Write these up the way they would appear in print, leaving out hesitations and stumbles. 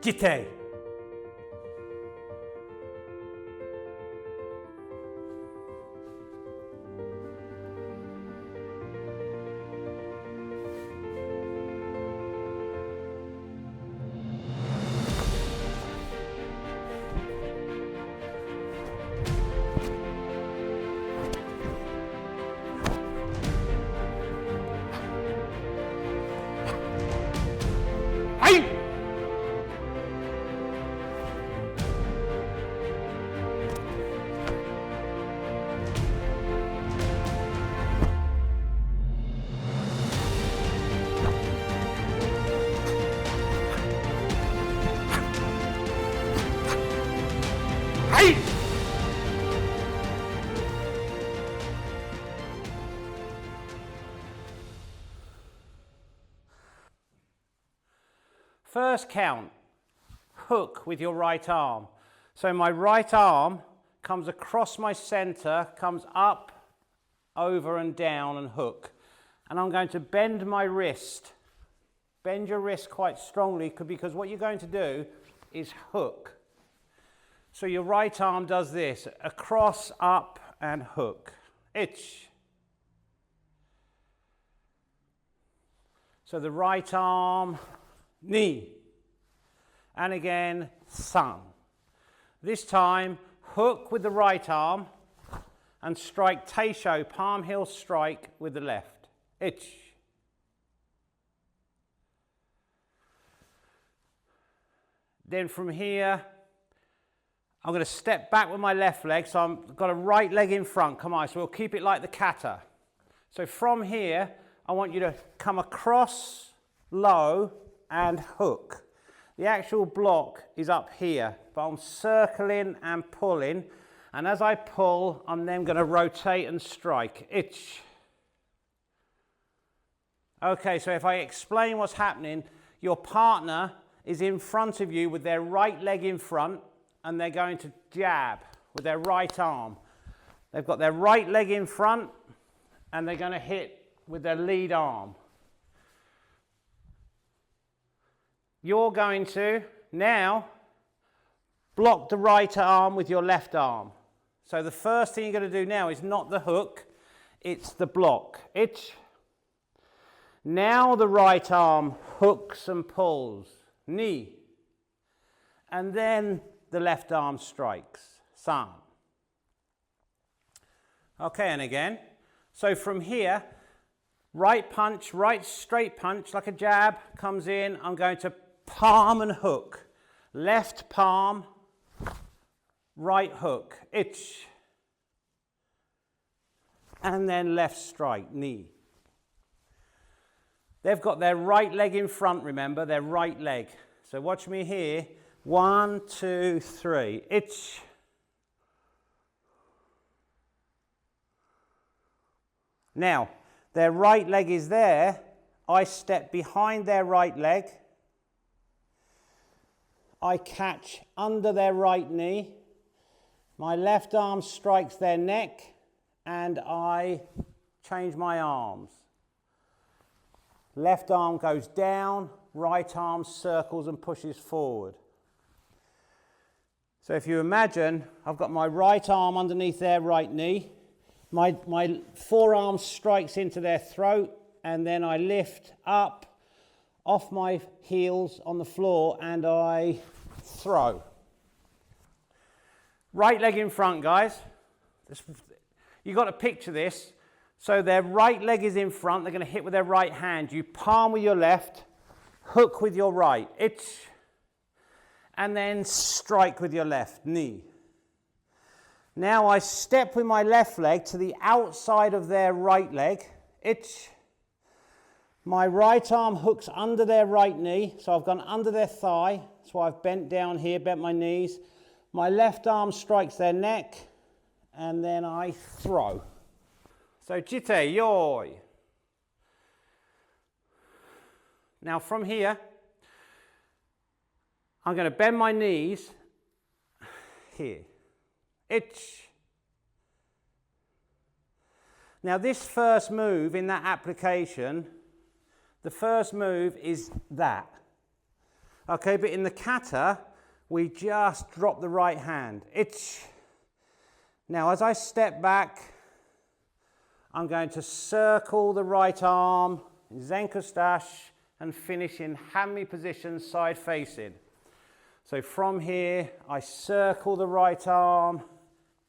Jitte. First count, hook with your right arm. So my right arm comes across my center, comes up, over and down and hook. And I'm going to bend my wrist. Bend your wrist quite strongly because what you're going to do is hook. So your right arm does this, across, up and hook. Ich. So the right arm, ni. And again, san. This time, hook with the right arm and strike teisho, palm heel strike with the left. Ich. Then from here, I'm going to step back with my left leg, so I've got a right leg in front. Come on, so we'll keep it like the kata. So from here, I want you to come across low and hook. The actual block is up here, but I'm circling and pulling, and as I pull, I'm then going to rotate and strike. Ich. Okay, so if I explain what's happening, your partner is in front of you with their right leg in front, and they're going to jab with their right arm. They've got their right leg in front, and they're going to hit with their lead arm. You're going to now block the right arm with your left arm. So the first thing you're going to do now is not the hook, it's the block. Ich. Now the right arm hooks and pulls. Ni. And then the left arm strikes. San. Okay, and again. So from here, right punch, right straight punch, like a jab, comes in. I'm going to palm and hook. Left palm, right hook. Ich. And then left strike, knee. They've got their right leg in front, remember, their right leg. So watch me here. 1, 2, 3. Ich. Now, their right leg is there. I step behind their right leg. I catch under their right knee. My left arm strikes their neck, and I change my arms. Left arm goes down, right arm circles and pushes forward. So if you imagine, I've got my right arm underneath their right knee. My forearm strikes into their throat, and then I lift up off my heels on the floor and I throw. Right leg in front, guys. You've got to picture this. So their right leg is in front. They're going to hit with their right hand. You palm with your left, hook with your right. Ich. And then strike with your left knee. Now I step with my left leg to the outside of their right leg. Ich. My right arm hooks under their right knee, so I've gone under their thigh, so I've bent down here, bent my knees. My left arm strikes their neck, and then I throw. So jitte, yoi. Now from here, I'm going to bend my knees here. Ich. Now this first move in that application, the first move is that. Okay, but in the kata, we just drop the right hand. Now, as I step back, I'm going to circle the right arm, zenkustashi, and finish in hanmi position, side facing. So from here, I circle the right arm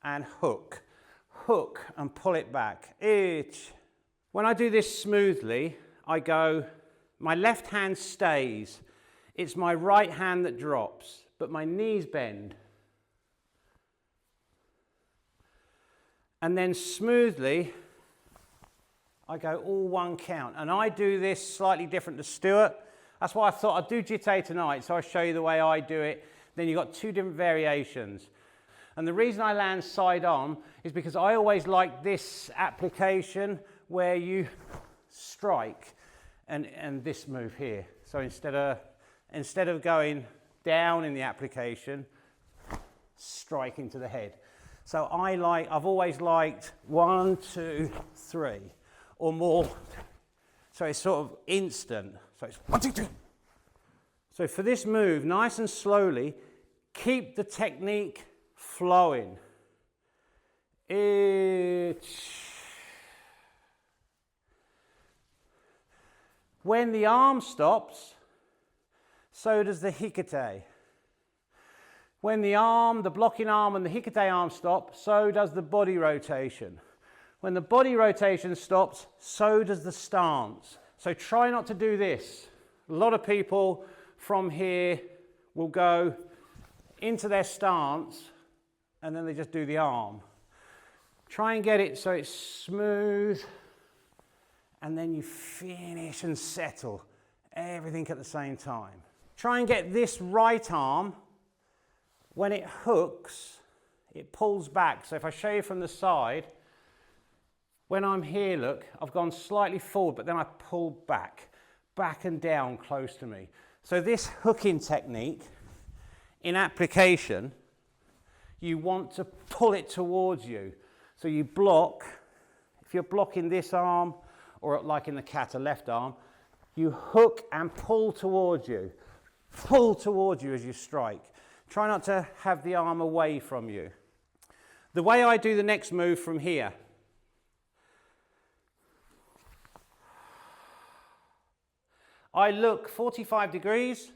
and hook. Hook and pull it back. When I do this smoothly, I go, my left hand stays. It's my right hand that drops, but my knees bend. And then smoothly, I go all one count. And I do this slightly different to Stuart. That's why I thought I'd do Jitte tonight, so I'll show you the way I do it. Then you've got two different variations. And the reason I land side on is because I always like this application where you strike and this move here. So instead of going down in the application, strike into the head. So I've always liked 1, 2, 3 or more. So it's sort of instant. So it's 1, 2, 3. So for this move, nice and slowly, keep the technique flowing. When the arm stops, so does the hikite. When the blocking arm and the hikite arm stop, so does the body rotation. When the body rotation stops, so does the stance. So try not to do this. A lot of people from here will go into their stance and then they just do the arm. Try and get it so it's smooth and then you finish and settle everything at the same time. Try and get this right arm, when it hooks, it pulls back. So if I show you from the side, when I'm here, look, I've gone slightly forward, but then I pull back and down close to me. So this hooking technique, in application, you want to pull it towards you. So you block, if you're blocking this arm, or like in the kata, left arm, you hook and pull towards you. Pull towards you as you strike. Try not to have the arm away from you. The way I do the next move from here, I look 45 degrees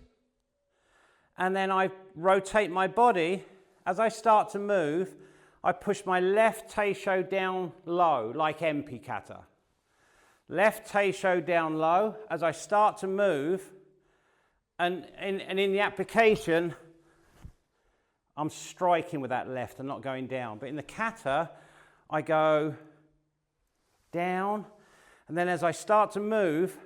and then I rotate my body. As I start to move, I push my left teisho down low, like MP kata. Left teisho down low as I start to move, and in the application, I'm striking with that left and not going down. But in the kata, I go down, and then as I start to move,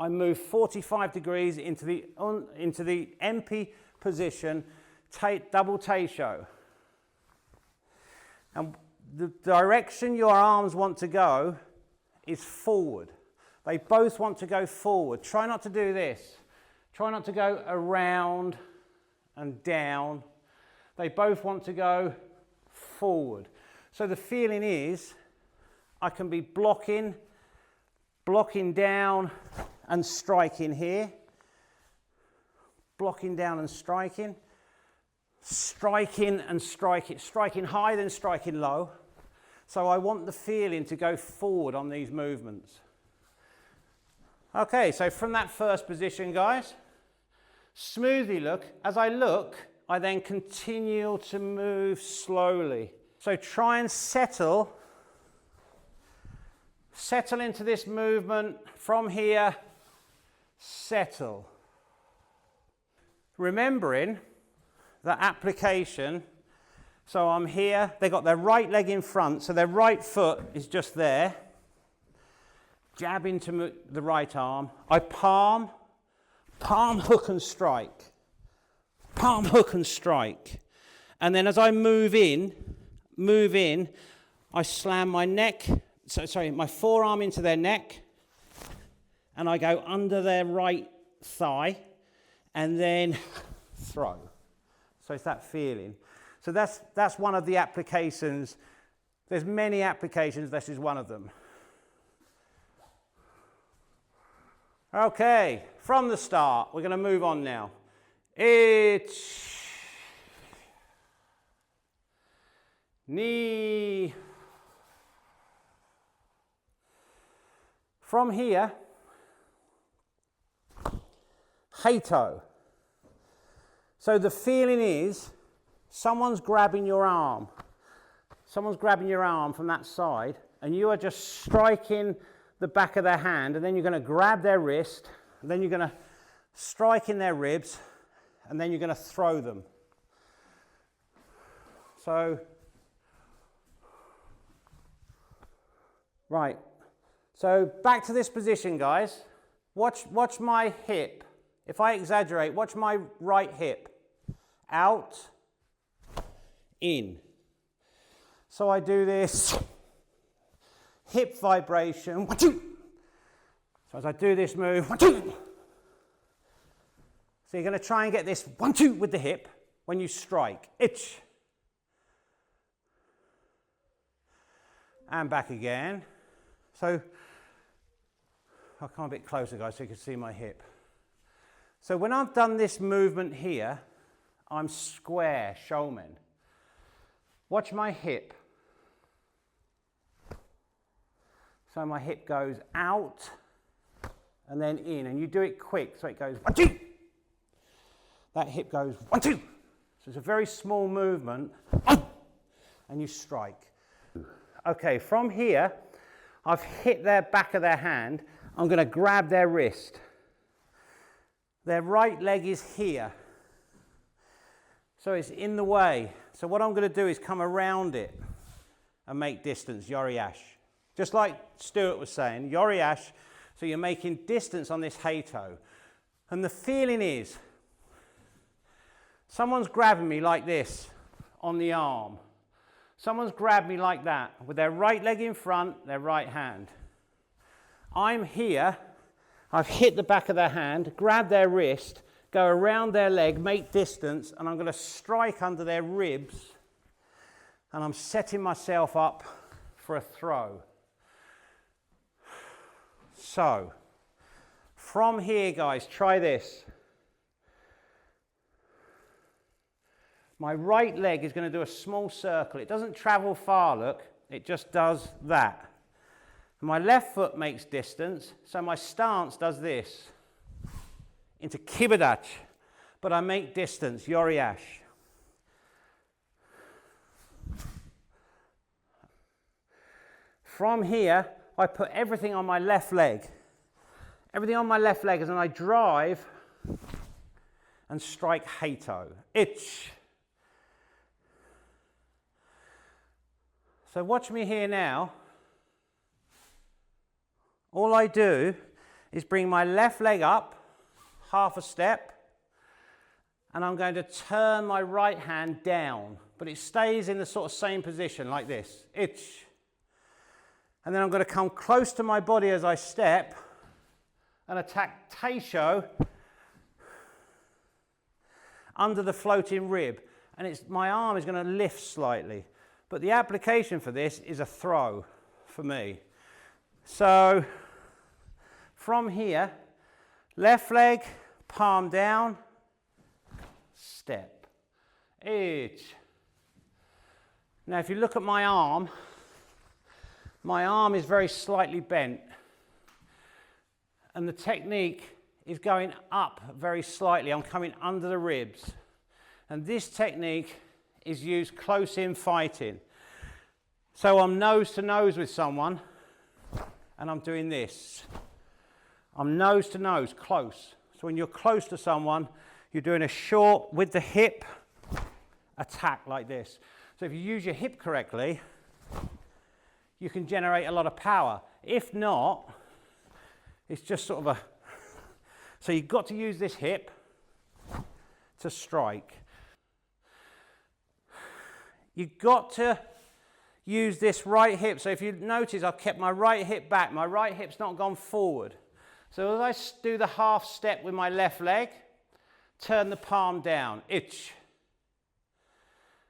I move 45 degrees into the MP position, double teisho. And the direction your arms want to go is forward. They both want to go forward. Try not to do this. Try not to go around and down. They both want to go forward. So the feeling is I can be blocking down and striking here, blocking down and striking and striking high then striking low. So I want the feeling to go forward on these movements. Okay, so from that first position, guys, smoothly look. As I look, I then continue to move slowly. So try and settle into this movement from here, settle. Remembering the application, so I'm here, they got their right leg in front, so their right foot is just there. Jab into the right arm. I palm, hook and strike. Palm, hook and strike. And then as I move in, I slam my neck, my forearm into their neck, and I go under their right thigh, and then throw. So it's that feeling. So that's one of the applications. There's many applications, this is one of them. Okay, from the start. We're going to move on now. It's knee. From here, hato. So the feeling is someone's grabbing your arm. Someone's grabbing your arm from that side, and you are just striking the back of their hand, and then you're going to grab their wrist, and then you're going to strike in their ribs, and then you're going to throw them. So, right. So back to this position, guys. Watch my hip. If I exaggerate, watch my right hip. Out, in. So I do this hip vibration. So as I do this move, so you're going to try and get this 1-2 with the hip when you strike. Itch. And back again. So I'll come a bit closer, guys, so you can see my hip. So when I've done this movement here, I'm square, showman. Watch my hip. So my hip goes out and then in, and you do it quick, so it goes 1-2. That hip goes 1-2. So it's a very small movement, and you strike. Okay, from here, I've hit their back of their hand. I'm going to grab their wrist. Their right leg is here. So it's in the way. So what I'm going to do is come around it and make distance, yori-ash. Just like Stuart was saying, yori-ash. So you're making distance on this hato. And the feeling is, someone's grabbing me like this on the arm. Someone's grabbed me like that with their right leg in front, their right hand. I'm here, I've hit the back of their hand, grab their wrist, go around their leg, make distance, and I'm going to strike under their ribs, and I'm setting myself up for a throw. So, from here, guys, try this. My right leg is going to do a small circle. It doesn't travel far, look. It just does that. My left foot makes distance, so my stance does this. Into kibadachi. But I make distance, yori-ash. From here, I put everything on my left leg. Everything on my left leg, and then I drive and strike hato. Itch. So watch me here now. All I do is bring my left leg up, half a step, and I'm going to turn my right hand down, but it stays in the sort of same position like this. Itch. And then I'm going to come close to my body as I step and attack teisho under the floating rib. And my arm is going to lift slightly. But the application for this is a throw for me. So from here, left leg, palm down, step, itch. Now if you look at my arm is very slightly bent. And the technique is going up very slightly. I'm coming under the ribs. And this technique is used close in fighting. So I'm nose to nose with someone and I'm doing this. I'm nose to nose, close. So when you're close to someone, you're doing a short with the hip attack like this. So if you use your hip correctly, you can generate a lot of power. If not, it's just sort of a... So you've got to use this hip to strike. You've got to use this right hip. So if you notice, I've kept my right hip back. My right hip's not gone forward. So as I do the half step with my left leg, turn the palm down, itch.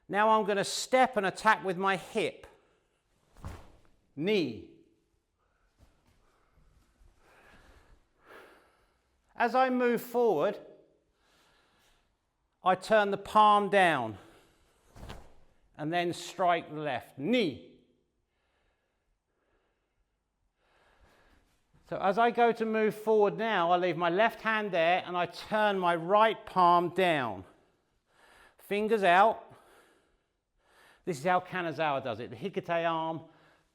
Now I'm going to step and attack with my hip, knee. as I move forward, I turn the palm down and then strike the left knee. So as I go to move forward now, I leave my left hand there and I turn my right palm down. Fingers out. This is how Kanazawa does it. The Hikite arm,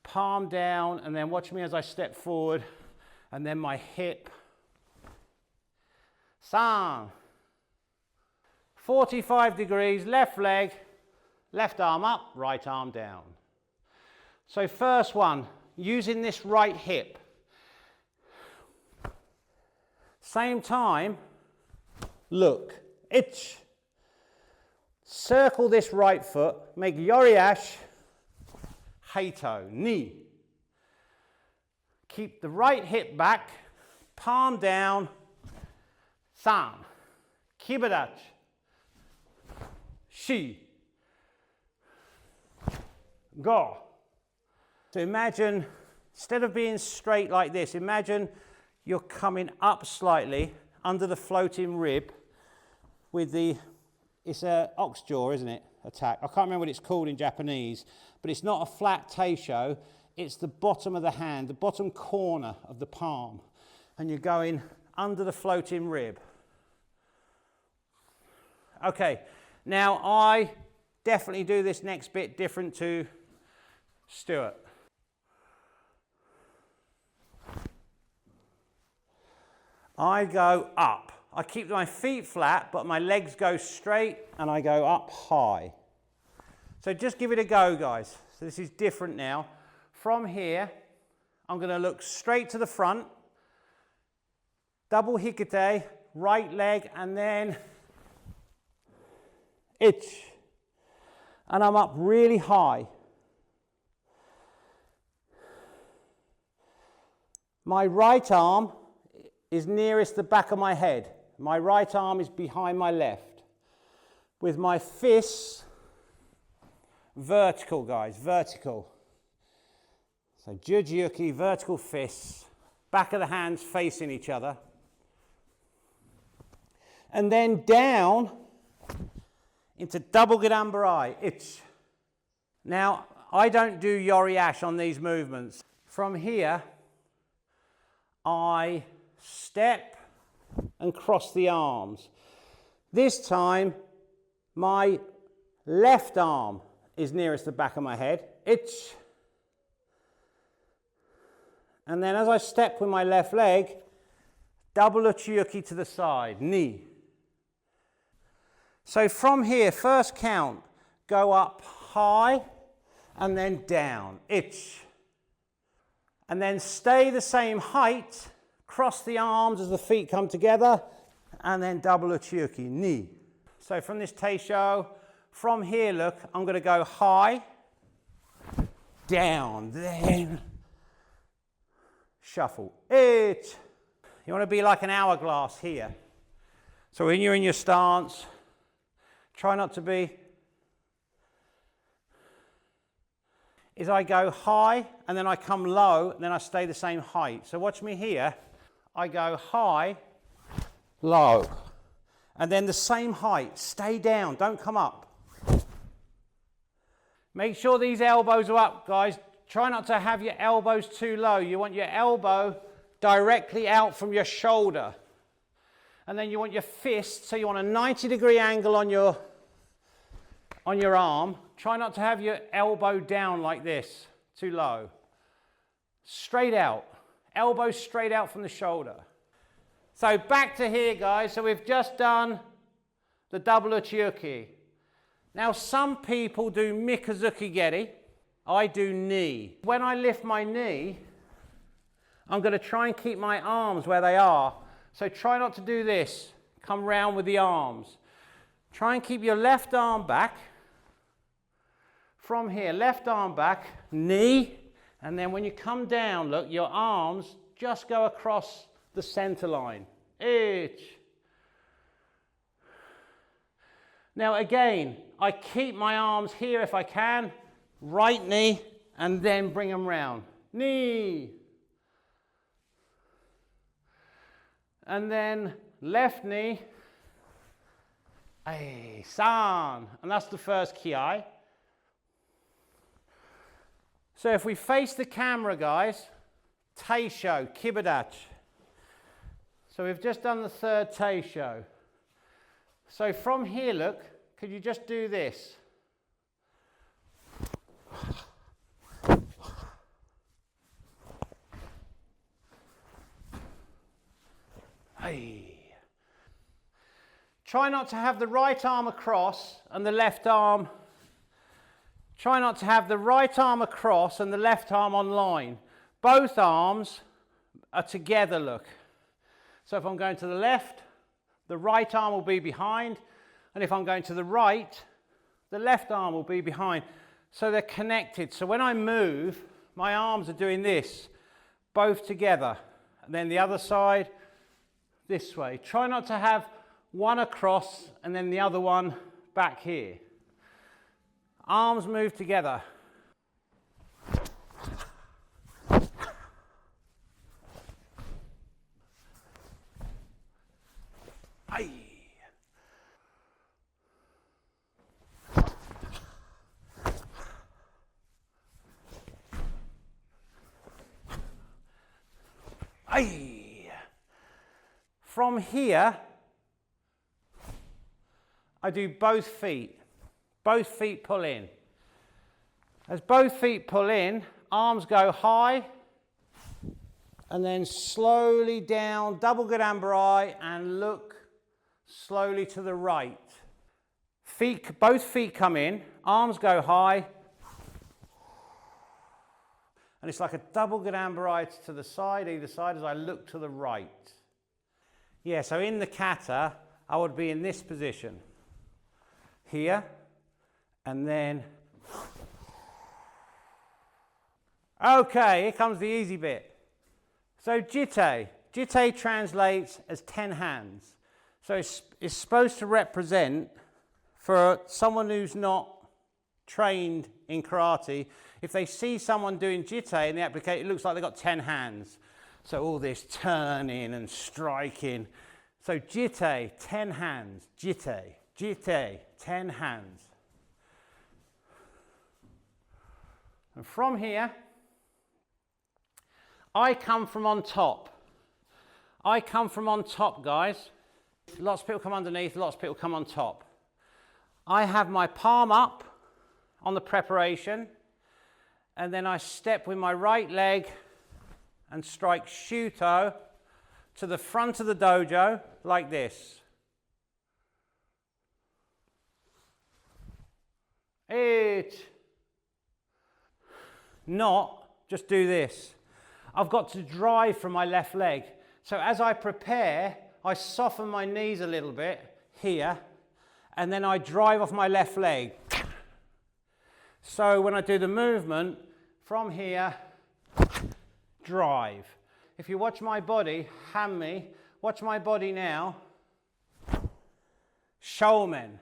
palm down, and then watch me as I step forward, and then my hip. San. 45 degrees, left leg, left arm up, right arm down. So first one, using this right hip. Same time, look, ich. Circle this right foot, make yoriash, heito, knee. Keep the right hip back, palm down, san, kibadachi, shi, go. So imagine, instead of being straight like this, imagine you're coming up slightly under the floating rib with the, it's a ox jaw, isn't it, attack. I can't remember what it's called in Japanese, but it's not a flat teisho, it's the bottom of the hand, the bottom corner of the palm, and you're going under the floating rib. Okay, now I definitely do this next bit different to Stuart. I go up. I keep my feet flat, but my legs go straight and I go up high. So just give it a go, guys. So this is different now. From here, I'm going to look straight to the front, double hikite, right leg, and then ich. And I'm up really high. My right arm is nearest the back of my head. My right arm is behind my left. With my fists vertical, guys, vertical. So jujiuki, vertical fists, back of the hands facing each other. And then down into double gadambarai, ich. Now, I don't do yoriash on these movements. From here, I step and cross the arms. This time, my left arm is nearest the back of my head, ich. And then as I step with my left leg, double uchiuki to the side, knee. So from here, first count, go up high and then down, ich. And then stay the same height, cross the arms as the feet come together, and then double uchiuki, knee. So from this teisho, from here, look, I'm going to go high, down, then shuffle, ich. You want to be like an hourglass here. So when you're in your stance, try not to be, is I go high and then I come low and then I stay the same height. So watch me here. I go high, low, and then the same height. Stay down, don't come up. Make sure these elbows are up, guys. Try not to have your elbows too low. You want your elbow directly out from your shoulder. And then you want your fist, so you want a 90-degree angle on your arm. Try not to have your elbow down like this, too low. Straight out. Elbow straight out from the shoulder. So back to here, guys. So we've just done the double uchiuki. Now some people do mikazuki geri. I do knee. When I lift my knee, I'm going to try and keep my arms where they are. So try not to do this. Come round with the arms. Try and keep your left arm back. From here, left arm back, knee, and then when you come down, look, your arms just go across the center line. Ich. Now again, I keep my arms here if I can, right knee, and then bring them round. Knee. and then left knee, san, and that's the first kiai. So if we face the camera, guys, teisho, kibadachi. So we've just done the third teisho. So from here, look, could you just do this? Try not to have the right arm across and the left arm. Try not to have the right arm across and the left arm on line. Both arms are together, look. So if I'm going to the left, the right arm will be behind. And if I'm going to the right, the left arm will be behind. So they're connected. So when I move, my arms are doing this, both together. And then the other side, this way. Try not to have one across and then the other one back here. Arms move together. From here, I do both feet. Both feet pull in. As both feet pull in, arms go high, and then slowly down, double gadambarai, and look slowly to the right. Both feet come in, arms go high, and it's like a double gadambarai to the side, either side, as I look to the right. Yeah, so in the kata, I would be in this position. Here, and then... Okay, here comes the easy bit. So jitte. Jitte translates as 10 hands. So it's supposed to represent, for someone who's not trained in karate, if they see someone doing jitte in the application, it looks like they've got 10 hands. So all this turning and striking. So jitte, 10 hands. Jitte, jitte, 10 hands. And from here, I come from on top. I come from on top, guys. Lots of people come underneath, lots of people come on top. I have my palm up on the preparation, and then I step with my right leg and strike shuto to the front of the dojo like this. Not just do this. I've got to drive from my left leg. So as I prepare, I soften my knees a little bit here, and then I drive off my left leg. So when I do the movement, from here, drive. If you watch my body, hand me, watch my body now, shoumen.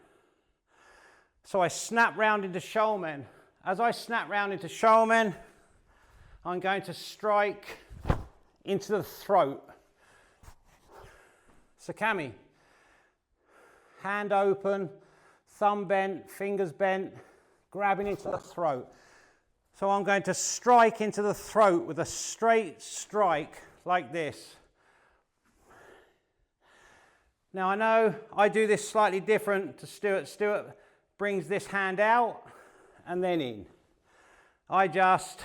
So I snap round into shoumen. As I snap round into shoumen, I'm going to strike into the throat. Sakami. Hand open, thumb bent, fingers bent, grabbing into the throat. So I'm going to strike into the throat with a straight strike like this. Now I know I do this slightly different to Stuart. Stuart brings this hand out and then in. I just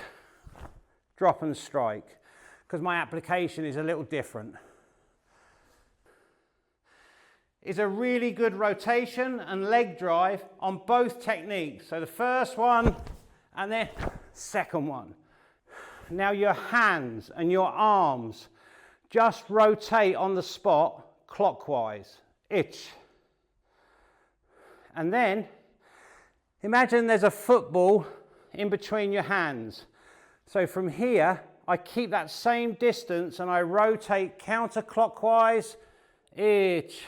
drop and strike because my application is a little different. It's a really good rotation and leg drive on both techniques. So the first one and then second one. Now your hands and your arms just rotate on the spot clockwise. Itch. And then imagine there's a football in between your hands. So from here, I keep that same distance and I rotate counterclockwise. Itch.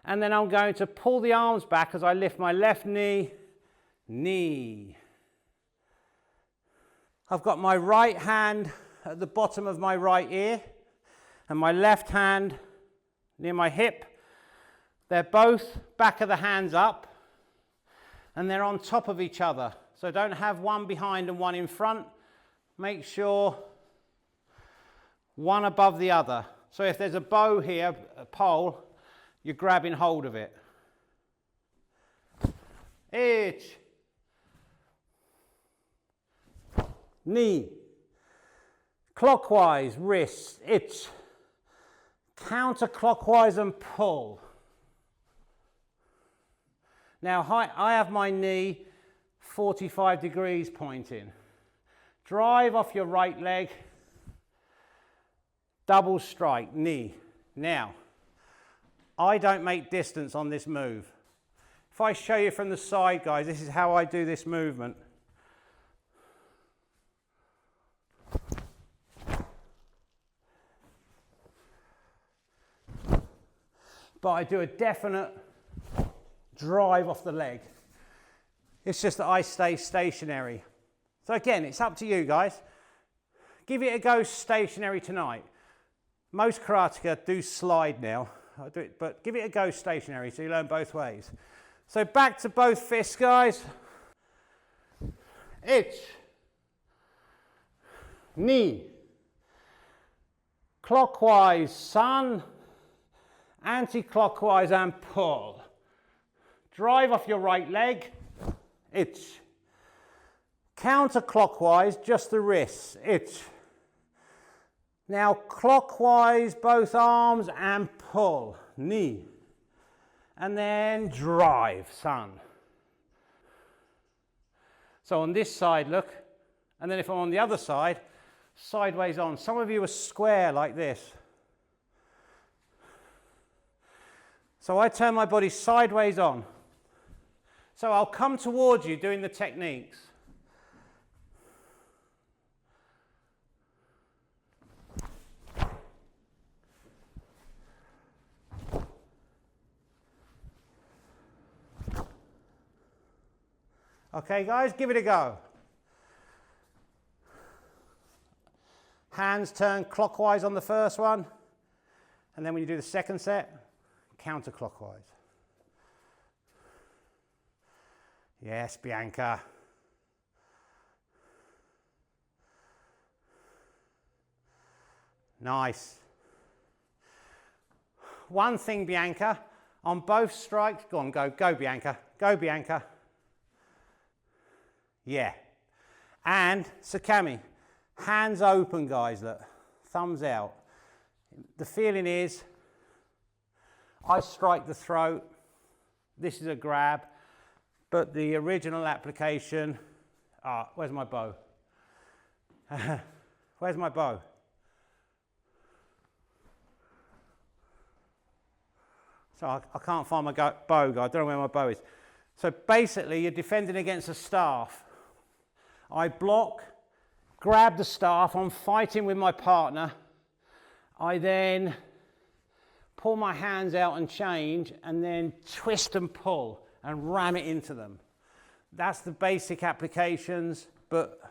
And then I'm going to pull the arms back as I lift my left knee, knee. I've got my right hand at the bottom of my right ear and my left hand near my hip. They're both back of the hands up and they're on top of each other. So don't have one behind and one in front. Make sure one above the other. So if there's a bow here, a pole, you're grabbing hold of it. Ich. Knee. Clockwise, wrist, ich. Counterclockwise and pull. Now I have my knee 45 degrees pointing. Drive off your right leg, double strike, knee. Now, I don't make distance on this move. If I show you from the side, guys, this is how I do this movement. But I do a definite drive off the leg. It's just that I stay stationary. So again, it's up to you guys. Give it a go stationary tonight. Most karateka do slide now, I do it, but give it a go stationary so you learn both ways. So back to both fists, guys. Ich. Knee. Clockwise, sun. Anti-clockwise and pull. Drive off your right leg, ich. Counterclockwise, just the wrists, ich. Now clockwise, both arms and pull, knee. And then drive, sun. So on this side, look. And then if I'm on the other side, sideways on. Some of you are square like this. So I turn my body sideways on. So I'll come towards you doing the techniques. Okay guys, give it a go. Hands turn clockwise on the first one. And then when you do the second set, counterclockwise. Yes, Bianca. Nice. One thing, Bianca, on both strikes, go on, go Bianca, go Bianca. Yeah. And Sakami, hands open, guys, look, thumbs out. The feeling is, I strike the throat, this is a grab, but the original application, where's my bow? Where's my bow? So I can't find my bow, guys, I don't know where my bow is. So basically you're defending against a staff. I block, grab the staff, I'm fighting with my partner. I then pull my hands out and change, and then twist and pull and ram it into them. That's the basic applications, but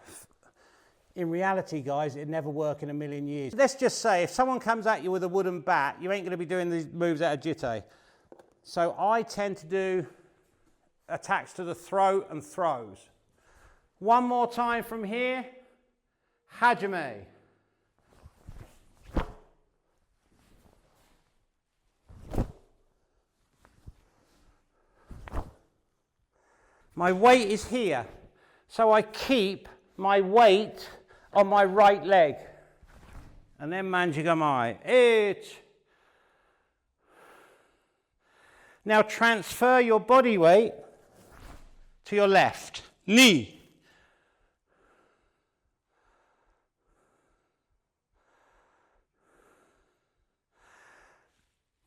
in reality, guys, it'd never work in a million years. Let's just say if someone comes at you with a wooden bat, you ain't going to be doing these moves out of jitte. So I tend to do attacks to the throat and throws. One more time from here, hajime. My weight is here, so I keep my weight on my right leg. And then manjigamai, ich. Now transfer your body weight to your left, knee.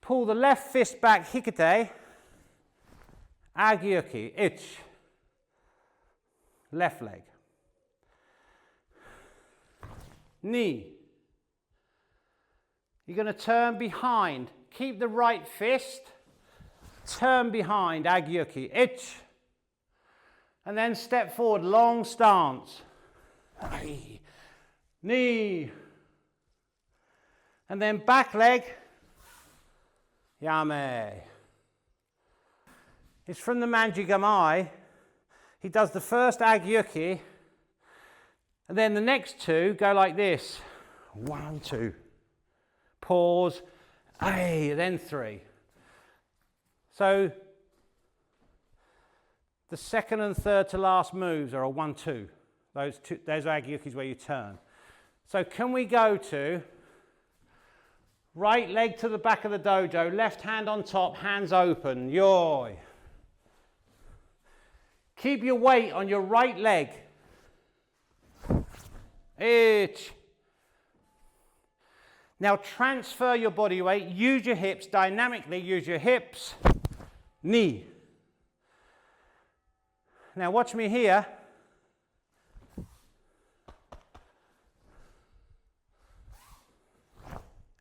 Pull the left fist back, hikite, agyuki, ich. Left leg. Knee. You're going to turn behind. Keep the right fist. Turn behind, agyuki, ich. And then step forward, long stance. Knee. And then back leg, yame. It's from the Manjigamai. He does the first agyuki, and then the next two go like this. 1, 2. Pause, ay, then 3. So the second and third to last moves are a 1, 2. Those are agyukis where you turn. So can we go to right leg to the back of the dojo, left hand on top, hands open, yoi. Keep your weight on your right leg. Ich. Now transfer your body weight, use your hips, dynamically use your hips, knee. Now watch me here.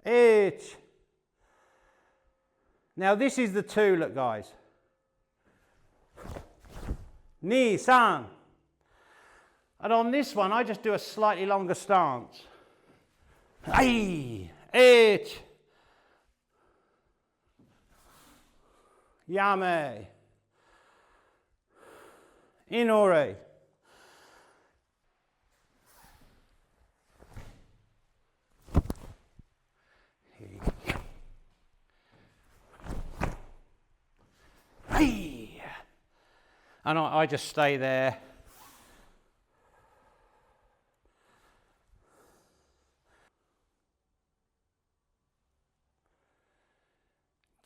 Ich. Now this is the 2, look guys. Knee, san. And on this one, I just do a slightly longer stance. Ai, ich. Yame. Inore. Hey. And I just stay there.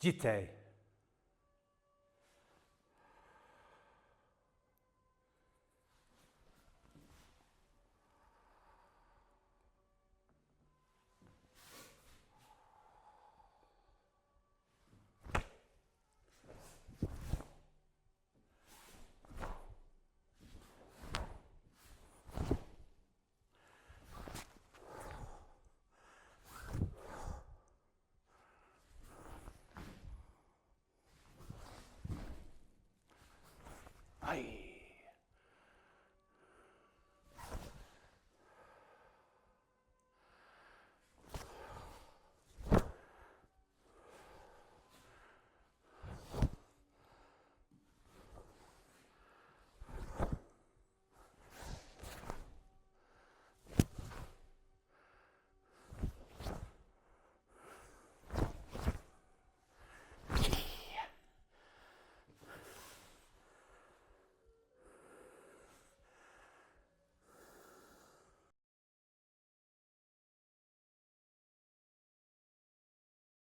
Jitte.